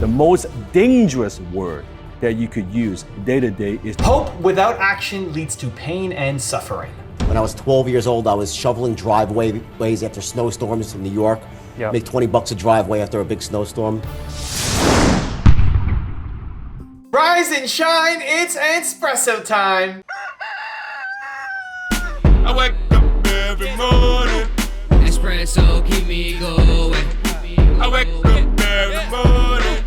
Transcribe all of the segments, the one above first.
The most dangerous word that you could use day to day is hope without action leads to pain and suffering. When I was 12 years old, I was shoveling driveways after snowstorms in New York. Yep. Make 20 bucks a driveway after a big snowstorm. Rise and shine, it's espresso time. I wake up every morning. Espresso keep me going. I wake up every morning.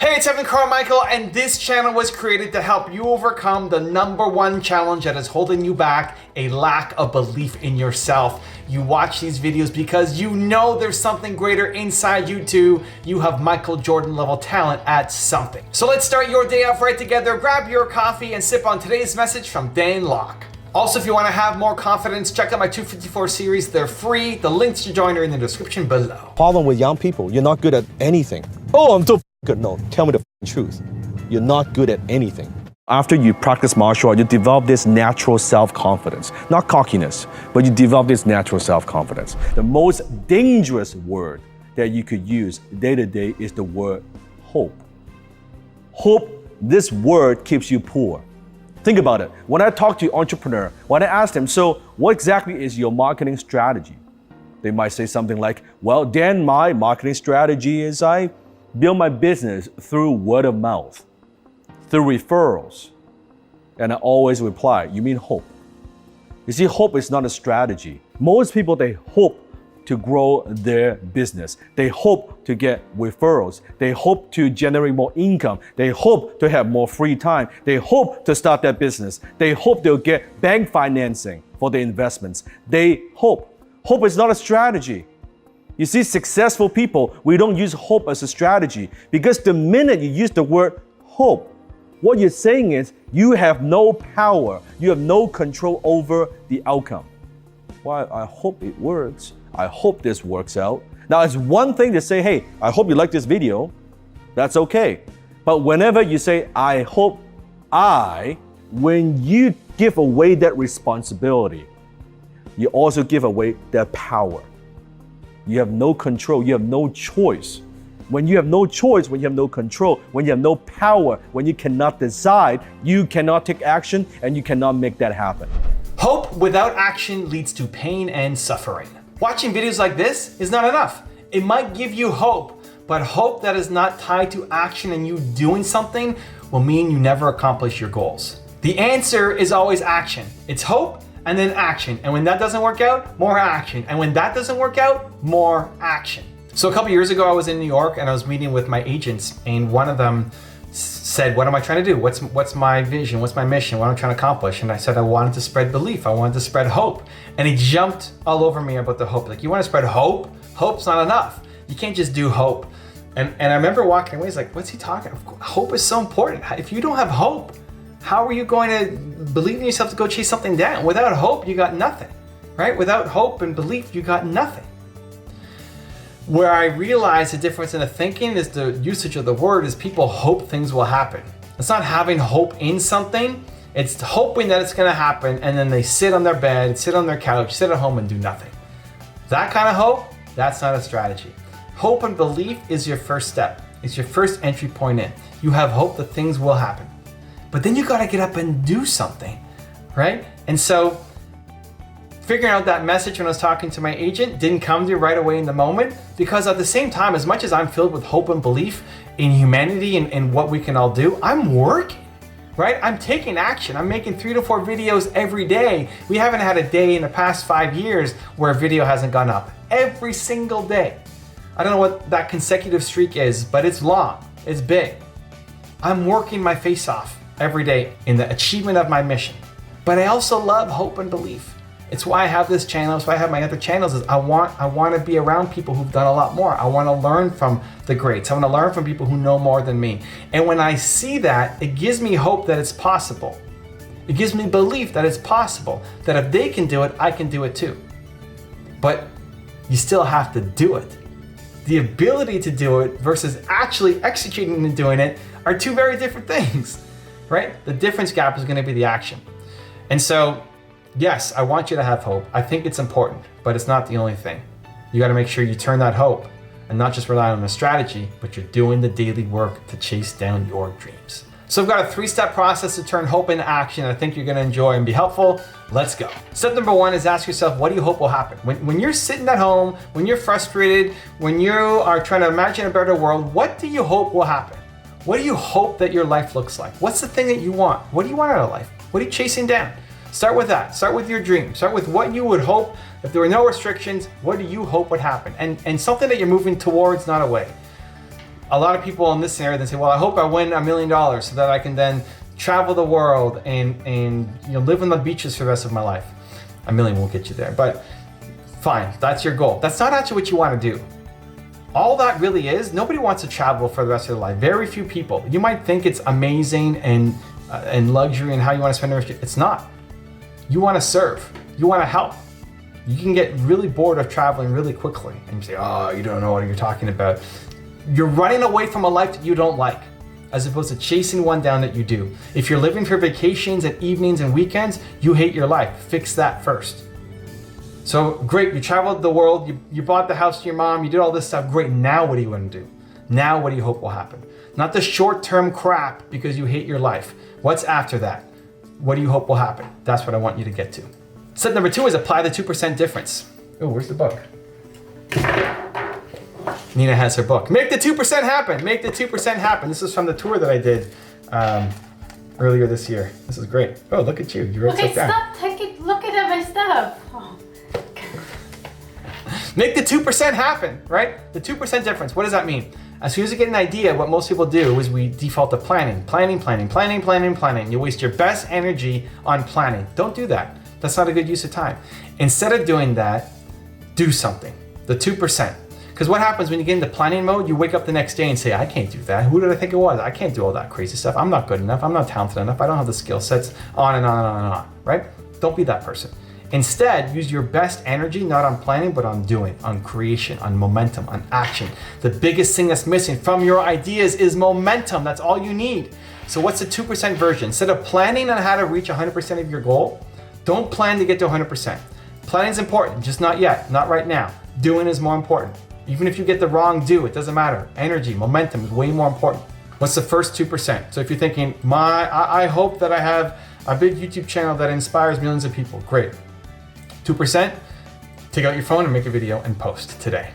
Hey, it's Evan Carmichael, and this channel was created to help you overcome the #1 challenge that is holding you back, a lack of belief in yourself. You watch these videos because you know there's something greater inside you too. You have Michael Jordan level talent at something. So let's start your day off right together. Grab your coffee and sip on today's message from Dan Lok. Also, if you want to have more confidence, check out my 254 series. They're free. The links to join are in the description below. problem with young people. You're not good at anything. Oh, I'm so good. No, tell me the truth. You're not good at anything. After you practice martial art, you develop this natural self-confidence. Not cockiness, but you develop this natural self-confidence. The most dangerous word that you could use day to day is the word hope. Hope, this word keeps you poor. Think about it. When I talk to entrepreneur, when I ask them, so what exactly is your marketing strategy? They might say something like, well, Dan, my marketing strategy is I build my business through word of mouth, through referrals. And I always reply, you mean hope? You see, hope is not a strategy. Most people, they hope to grow their business. They hope to get referrals. They hope to generate more income. They hope to have more free time. They hope to start their business. They hope they'll get bank financing for their investments. They hope. Hope is not a strategy. You see, successful people, we don't use hope as a strategy because the minute you use the word hope, what you're saying is you have no power. You have no control over the outcome. Well, I hope it works. I hope this works out. Now, it's one thing to say, hey, I hope you like this video. That's okay. But whenever you say, I hope when you give away that responsibility, you also give away that power. You have no control. You have no choice. When you have no choice, when you have no control, when you have no power, when you cannot decide, you cannot take action and you cannot make that happen. Hope without action leads to pain and suffering. Watching videos like this is not enough. It might give you hope, but hope that is not tied to action and you doing something will mean you never accomplish your goals. The answer is always action. It's hope and then action. And when that doesn't work out, more action. And when that doesn't work out, more action. So a couple years ago, I was in New York and I was meeting with my agents, and one of them said, what am I trying to do? What's my vision? What's my mission? What am I trying to accomplish? And I said, I wanted to spread belief. I wanted to spread hope. And he jumped all over me about the hope. Like, you want to spread hope? Hope's not enough. You can't just do hope. And I remember walking away, he's like, what's he talking about? Hope is so important. If you don't have hope, how are you going to believe in yourself to go chase something down? Without hope, you got nothing, right? Without hope and belief, you got nothing. Where I realized the difference in the thinking is the usage of the word is people hope things will happen. It's not having hope in something, it's hoping that it's gonna happen, and then they sit on their bed, sit on their couch, sit at home and do nothing. That kind of hope, that's not a strategy. Hope and belief is your first step. It's your first entry point in. You have hope that things will happen. But then you gotta get up and do something, right? And so, figuring out that message when I was talking to my agent didn't come to me right away in the moment, because at the same time, as much as I'm filled with hope and belief in humanity and what we can all do, I'm working, right? I'm taking action. I'm making 3 to 4 videos every day. We haven't had a day in the past 5 years where a video hasn't gone up. Every single day. I don't know what that consecutive streak is, but it's long, it's big. I'm working my face off every day in the achievement of my mission. But I also love hope and belief. It's why I have this channel. It's why I have my other channels. Is I want to be around people who've done a lot more. I want to learn from the greats. I want to learn from people who know more than me. And when I see that, it gives me hope that it's possible. It gives me belief that it's possible. That if they can do it, I can do it too. But you still have to do it. The ability to do it versus actually executing and doing it are two very different things, right? The difference gap is going to be the action. And so, yes, I want you to have hope. I think it's important, but it's not the only thing. You got to make sure you turn that hope and not just relying on a strategy, but you're doing the daily work to chase down your dreams. So I've got a 3-step process to turn hope into action. I think you're gonna enjoy and be helpful. Let's go. Step number 1 is ask yourself, what do you hope will happen? When you're sitting at home, when you're frustrated, when you are trying to imagine a better world, what do you hope will happen? What do you hope that your life looks like? What's the thing that you want? What do you want out of life? What are you chasing down? Start with that. Start with your dream. Start with what you would hope. If there were no restrictions, what do you hope would happen? And something that you're moving towards, not away. A lot of people in this scenario, they say, well, I hope I win $1 million so that I can then travel the world and live on the beaches for the rest of my life. $1 million won't get you there, but fine, that's your goal. That's not actually what you want to do. All that really is, nobody wants to travel for the rest of their life. Very few people. You might think it's amazing and luxury and how you want to spend the rest of your life. It's not. You want to serve. You want to help. You can get really bored of traveling really quickly and you say, oh, you don't know what you're talking about. You're running away from a life that you don't like, as opposed to chasing one down that you do. If you're living for vacations and evenings and weekends, you hate your life. Fix that first. So great, you traveled the world, you bought the house to your mom, you did all this stuff, great. Now what do you want to do? Now what do you hope will happen? Not the short-term crap because you hate your life. What's after that? What do you hope will happen? That's what I want you to get to. Step number 2 is apply the 2% difference. Oh, where's the book? Nina has her book. Make the 2% happen. Make the 2% happen. This is from the tour that I did earlier this year. This is great. Oh, look at you. You wrote stuff down. Stop taking, look at my stuff. Oh. Make the 2% happen, right? The 2% difference. What does that mean? As soon as you get an idea, what most people do is we default to planning. You waste your best energy on planning. Don't do that. That's not a good use of time. Instead of doing that, do something. The 2%. Because what happens when you get into planning mode, you wake up the next day and say, I can't do that. Who did I think it was? I can't do all that crazy stuff. I'm not good enough. I'm not talented enough. I don't have the skill sets, on and on and on and on, right? Don't be that person. Instead, use your best energy, not on planning, but on doing, on creation, on momentum, on action. The biggest thing that's missing from your ideas is momentum. That's all you need. So what's the 2% version? Instead of planning on how to reach 100% of your goal, don't plan to get to 100%. Planning is important, just not yet, not right now. Doing is more important. Even if you get the wrong do, it doesn't matter. Energy, momentum is way more important. What's the first 2%? So if you're thinking, I hope that I have a big YouTube channel that inspires millions of people, great. 2%, take out your phone and make a video and post today.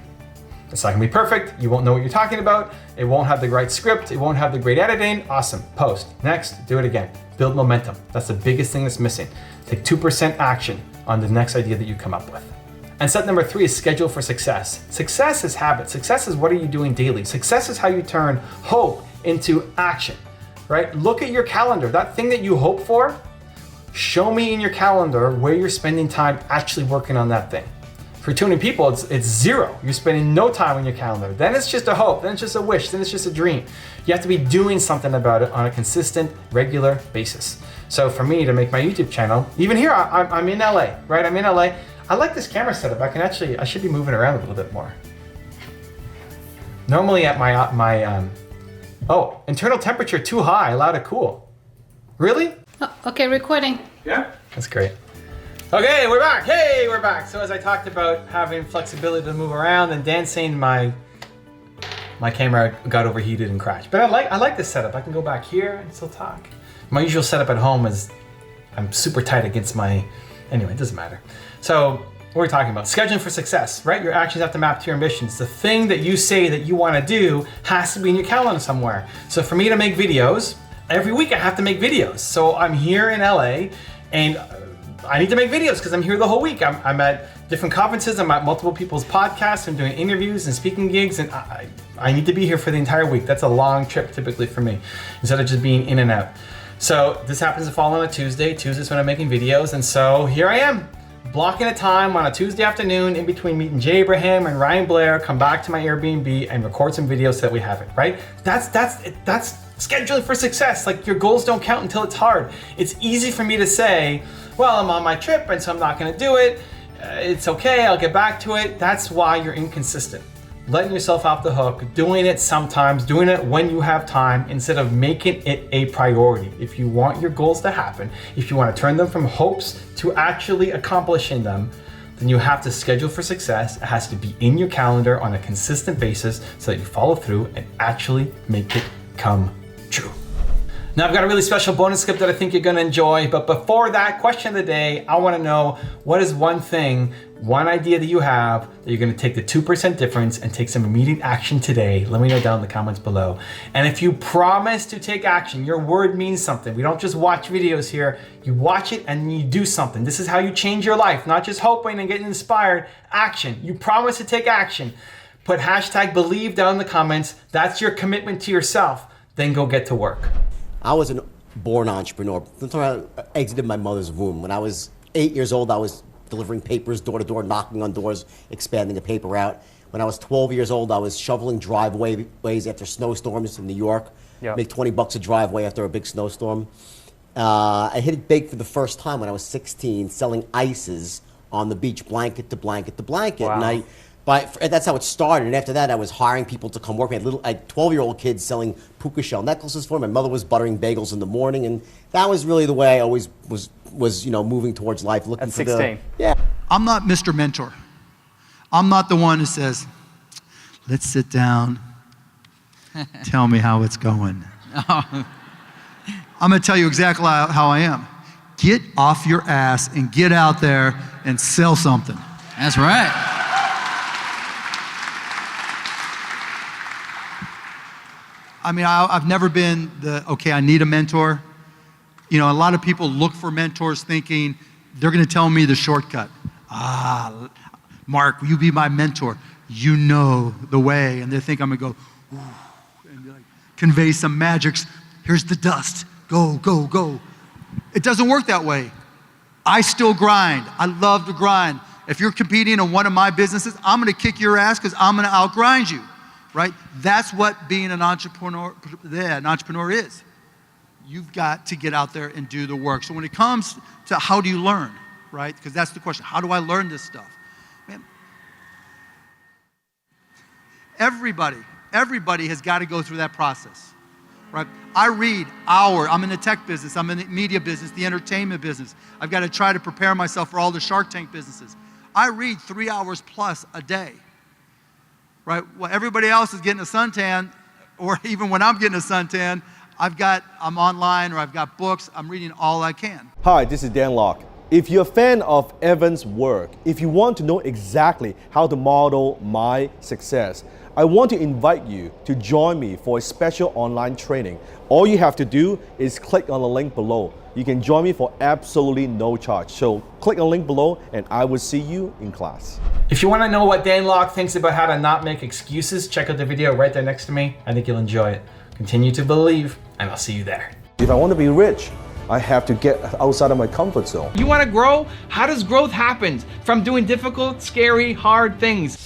It's not gonna be perfect. You won't know what you're talking about. It won't have the right script. It won't have the great editing. Awesome, post. Next, do it again. Build momentum. That's the biggest thing that's missing. Take 2% action on the next idea that you come up with. And step number 3 is schedule for success. Success is habit. Success is what are you doing daily. Success is how you turn hope into action, right? Look at your calendar. That thing that you hope for, show me in your calendar where you're spending time actually working on that thing. For too many people, it's zero. You're spending no time on your calendar. Then it's just a hope, then it's just a wish, then it's just a dream. You have to be doing something about it on a consistent, regular basis. So for me to make my YouTube channel, even here, I'm in LA, right? I'm in LA. I like this camera setup. I should be moving around a little bit more. Normally at my internal temperature too high, allow to cool. Really? Oh, okay, recording. Yeah. That's great. Okay, we're back. Hey, we're back. So as I talked about having flexibility to move around and dancing, my camera got overheated and crashed. But I like this setup. I can go back here and still talk. My usual setup at home is I'm super tight against my, anyway, it doesn't matter. So what we're talking about, scheduling for success, right? Your actions have to map to your ambitions. The thing that you say that you want to do has to be in your calendar somewhere. So for me to make videos, every week I have to make videos. So I'm here in LA and I need to make videos because I'm here the whole week. I'm at different conferences, I'm at multiple people's podcasts, I'm doing interviews and speaking gigs, and I need to be here for the entire week. That's a long trip typically for me, instead of just being in and out. So this happens to fall on a Tuesday. Tuesday's when I'm making videos, and so here I am, blocking a time on a Tuesday afternoon in between meeting Jay Abraham and Ryan Blair, come back to my Airbnb and record some videos so that we have it, right? That's scheduling for success. Like, your goals don't count until it's hard. It's easy for me to say, well, I'm on my trip and so I'm not gonna do it. It's okay, I'll get back to it. That's why you're inconsistent. Letting yourself off the hook, doing it sometimes, doing it when you have time, instead of making it a priority. If you want your goals to happen, if you want to turn them from hopes to actually accomplishing them, then you have to schedule for success. It has to be in your calendar on a consistent basis so that you follow through and actually make it come true. Now I've got a really special bonus clip that I think you're gonna enjoy, but before that, question of the day, I wanna know what is one thing, one idea that you have that you're gonna take the 2% difference and take some immediate action today. Let me know down in the comments below. And if you promise to take action, your word means something. We don't just watch videos here, you watch it and you do something. This is how you change your life, not just hoping and getting inspired. Action, you promise to take action. Put hashtag believe down in the comments. That's your commitment to yourself. Then go get to work. I was a born entrepreneur. I exited my mother's womb. When I was 8 years old, I was delivering papers door to door, knocking on doors, expanding a paper route. When I was 12 years old, I was shoveling driveways after snowstorms in New York. Yep. Make 20 bucks a driveway after a big snowstorm. I hit it big for the first time when I was 16, selling ices on the beach, blanket to blanket to blanket. Wow. And that's how it started. And after that, I was hiring people to come work. I had 12-year-old kids selling puka shell necklaces for me. My mother was buttering bagels in the morning, and that was really the way I always was moving towards life, looking for 16. Yeah. I'm not Mr. Mentor. I'm not the one who says, let's sit down, tell me how it's going. I'm gonna tell you exactly how I am. Get off your ass and get out there and sell something. That's right. I mean, I've never been okay, I need a mentor. You know, a lot of people look for mentors thinking they're gonna tell me the shortcut. Mark, will you be my mentor? You know the way. And they think I'm gonna go, ooh, and like, convey some magics. Here's the dust, go, go, go. It doesn't work that way. I still grind, I love to grind. If you're competing in one of my businesses, I'm gonna kick your ass because I'm gonna outgrind you. Right? That's what being an entrepreneur is. You've got to get out there and do the work. So when it comes to how do you learn, right? Because that's the question. How do I learn this stuff? Man, everybody has got to go through that process, right? I read I'm in the tech business, I'm in the media business, the entertainment business. I've got to try to prepare myself for all the Shark Tank businesses. I read 3 hours plus a day. Right? Well, everybody else is getting a suntan, or even when I'm getting a suntan, I'm online or I've got books, I'm reading all I can. Hi, this is Dan Lok. If you're a fan of Evan's work, if you want to know exactly how to model my success, I want to invite you to join me for a special online training. All you have to do is click on the link below. You can join me for absolutely no charge. So click on the link below and I will see you in class. If you want to know what Dan Lok thinks about how to not make excuses, check out the video right there next to me. I think you'll enjoy it. Continue to believe, and I'll see you there. If I want to be rich, I have to get outside of my comfort zone. You want to grow? How does growth happen? From doing difficult, scary, hard things.